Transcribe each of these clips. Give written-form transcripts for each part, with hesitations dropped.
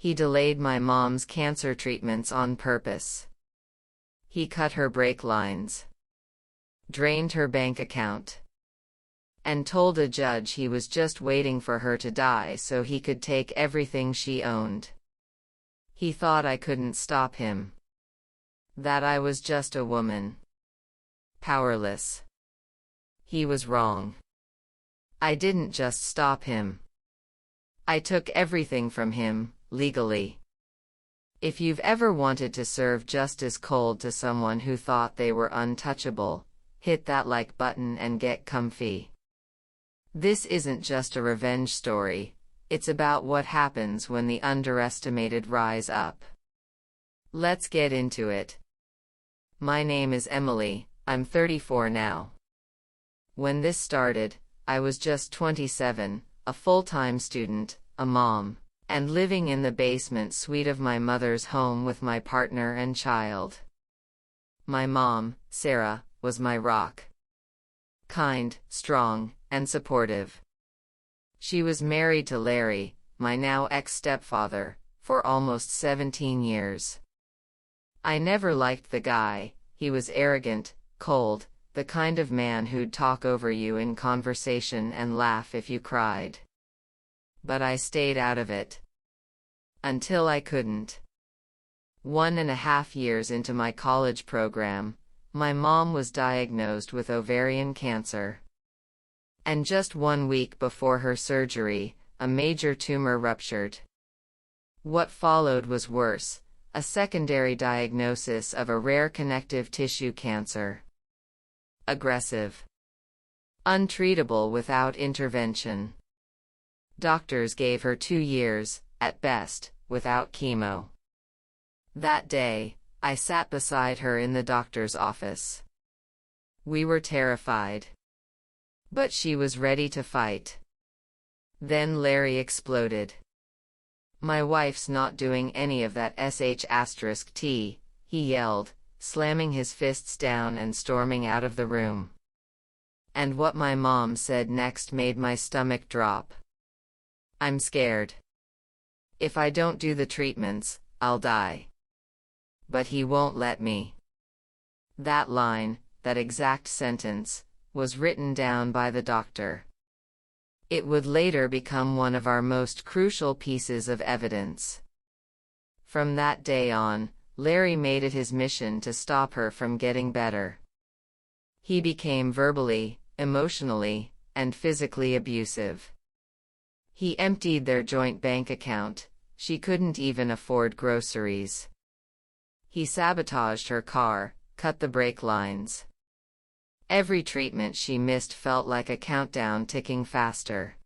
He delayed my mom's cancer treatments on purpose. He cut her brake lines, drained her bank account, and told a judge he was just waiting for her to die so he could take everything she owned. He thought I couldn't stop him, that I was just a woman, powerless. He was wrong. I didn't just stop him. I took everything from him, legally. If you've ever wanted to serve justice cold to someone who thought they were untouchable, hit that like button and get comfy. This isn't just a revenge story, it's about what happens when the underestimated rise up. Let's get into it. My name is Emily, I'm 34 now. When this started, I was just 27, a full-time student, a mom, and living in the basement suite of my mother's home with my partner and child. My mom, Sarah, was my rock. Kind, strong, and supportive. She was married to Larry, my now ex-stepfather, for almost 17 years. I never liked the guy. He was arrogant, cold, the kind of man who'd talk over you in conversation and laugh if you cried. But I stayed out of it. Until I couldn't. 1.5 years into my college program, my mom was diagnosed with ovarian cancer. And just 1 week before her surgery, a major tumor ruptured. What followed was worse, a secondary diagnosis of a rare connective tissue cancer. Aggressive. Untreatable without intervention. Doctors gave her 2 years, at best, without chemo. That day, I sat beside her in the doctor's office. We were terrified. But she was ready to fight. Then Larry exploded. "My wife's not doing any of that sh*t, he yelled, slamming his fists down and storming out of the room. And what my mom said next made my stomach drop. "I'm scared. If I don't do the treatments, I'll die. But he won't let me." That line, that exact sentence, was written down by the doctor. It would later become one of our most crucial pieces of evidence. From that day on, Larry made it his mission to stop her from getting better. He became verbally, emotionally, and physically abusive. He emptied their joint bank account. She couldn't even afford groceries. He sabotaged her car, cut the brake lines. Every treatment she missed felt like a countdown ticking faster.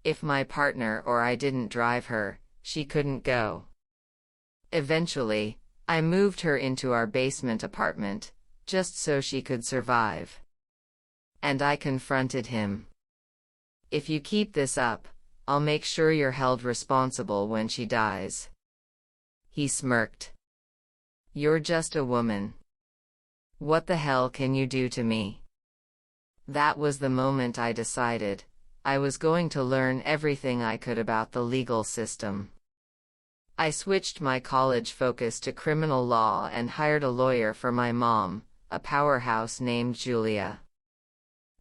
If my partner or I didn't drive her, she couldn't go. Eventually, I moved her into our basement apartment, just so she could survive. And I confronted him. "If you keep this up, I'll make sure you're held responsible when she dies." He smirked. "You're just a woman. What the hell can you do to me?" That was the moment I decided I was going to learn everything I could about the legal system. I switched my college focus to criminal law and hired a lawyer for my mom, a powerhouse named Julia.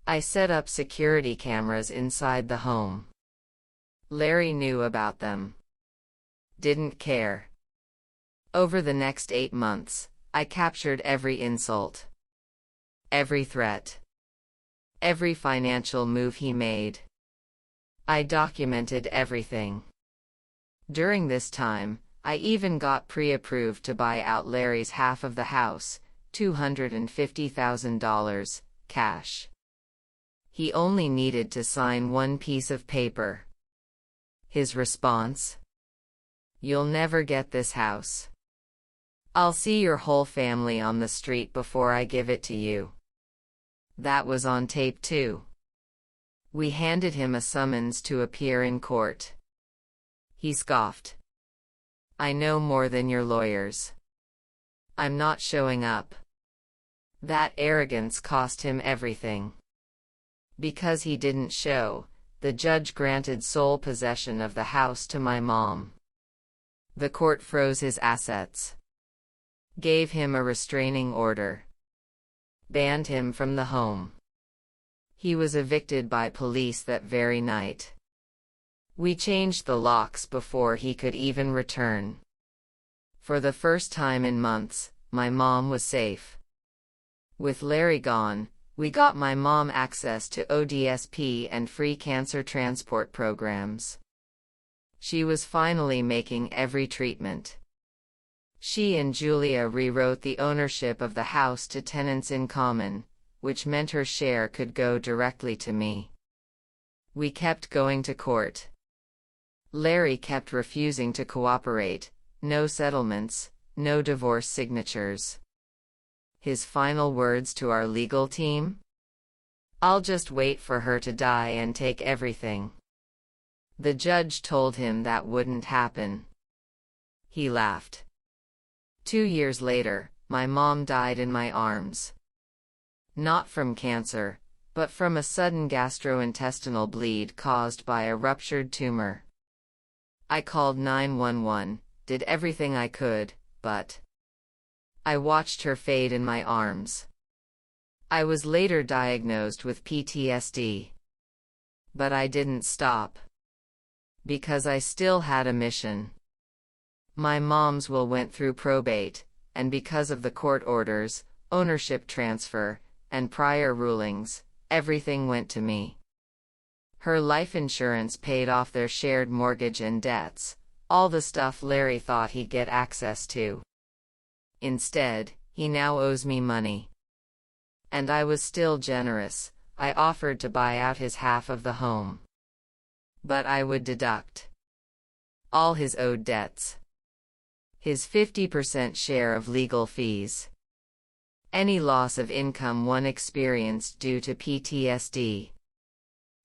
I set up security cameras inside the home. Larry knew about them. Didn't care. Over the next 8 months, I captured every insult, every threat, every financial move he made. I documented everything. During this time, I even got pre-approved to buy out Larry's half of the house, $250,000, cash. He only needed to sign one piece of paper. His response? "You'll never get this house. I'll see your whole family on the street before I give it to you." That was on tape too. We handed him a summons to appear in court. He scoffed. "I know more than your lawyers. I'm not showing up." That arrogance cost him everything. Because he didn't show, the judge granted sole possession of the house to my mom. The court froze his assets, gave him a restraining order, banned him from the home. He was evicted by police that very night. We changed the locks before he could even return. For the first time in months, my mom was safe. With Larry gone, we got my mom access to ODSP and free cancer transport programs. She was finally making every treatment. She and Julia rewrote the ownership of the house to tenants in common, which meant her share could go directly to me. We kept going to court. Larry kept refusing to cooperate. No settlements, no divorce signatures. His final words to our legal team? "I'll just wait for her to die and take everything." The judge told him that wouldn't happen. He laughed. 2 years later, my mom died in my arms. Not from cancer, but from a sudden gastrointestinal bleed caused by a ruptured tumor. I called 911, did everything I could, but I watched her fade in my arms. I was later diagnosed with PTSD. But I didn't stop. Because I still had a mission. My mom's will went through probate, and because of the court orders, ownership transfer, and prior rulings, everything went to me. Her life insurance paid off their shared mortgage and debts, all the stuff Larry thought he'd get access to. Instead, he now owes me money. And I was still generous. I offered to buy out his half of the home. But I would deduct all his owed debts, his 50% share of legal fees, any loss of income one experienced due to PTSD,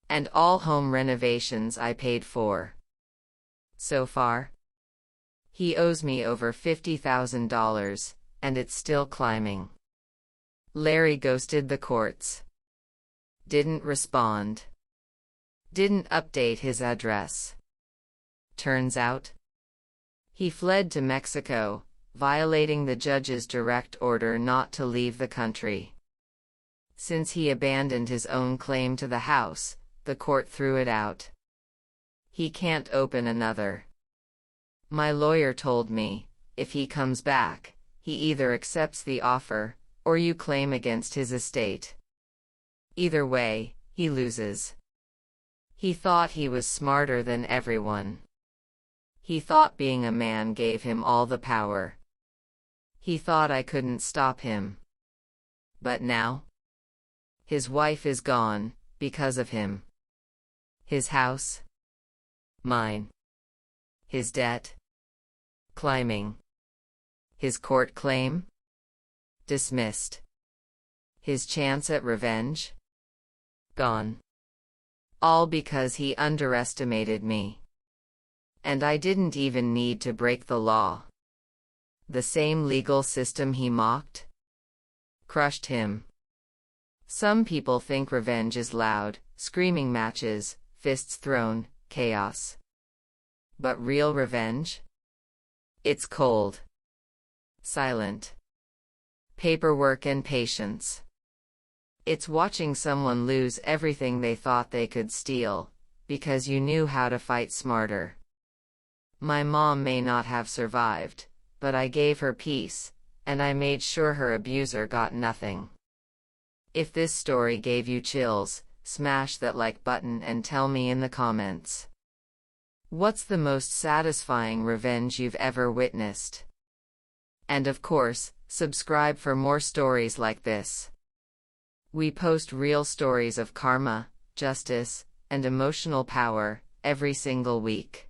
and all home renovations I paid for. So far, he owes me over $50,000, and it's still climbing. Larry ghosted the courts. Didn't respond. Didn't update his address. Turns out, he fled to Mexico, violating the judge's direct order not to leave the country. Since he abandoned his own claim to the house, the court threw it out. He can't open another. My lawyer told me, if he comes back, he either accepts the offer, or you claim against his estate. Either way, he loses. He thought he was smarter than everyone. He thought being a man gave him all the power. He thought I couldn't stop him. But now? His wife is gone, because of him. His house? Mine. His debt? Climbing. His court claim? Dismissed. His chance at revenge? Gone. All because he underestimated me. And I didn't even need to break the law. The same legal system he mocked crushed him. Some people think revenge is loud, screaming matches, fists thrown, chaos. But real revenge? It's cold. Silent. Paperwork and patience. It's watching someone lose everything they thought they could steal, because you knew how to fight smarter. My mom may not have survived, but I gave her peace, and I made sure her abuser got nothing. If this story gave you chills, smash that like button and tell me in the comments. What's the most satisfying revenge you've ever witnessed? And of course, subscribe for more stories like this. We post real stories of karma, justice, and emotional power every single week.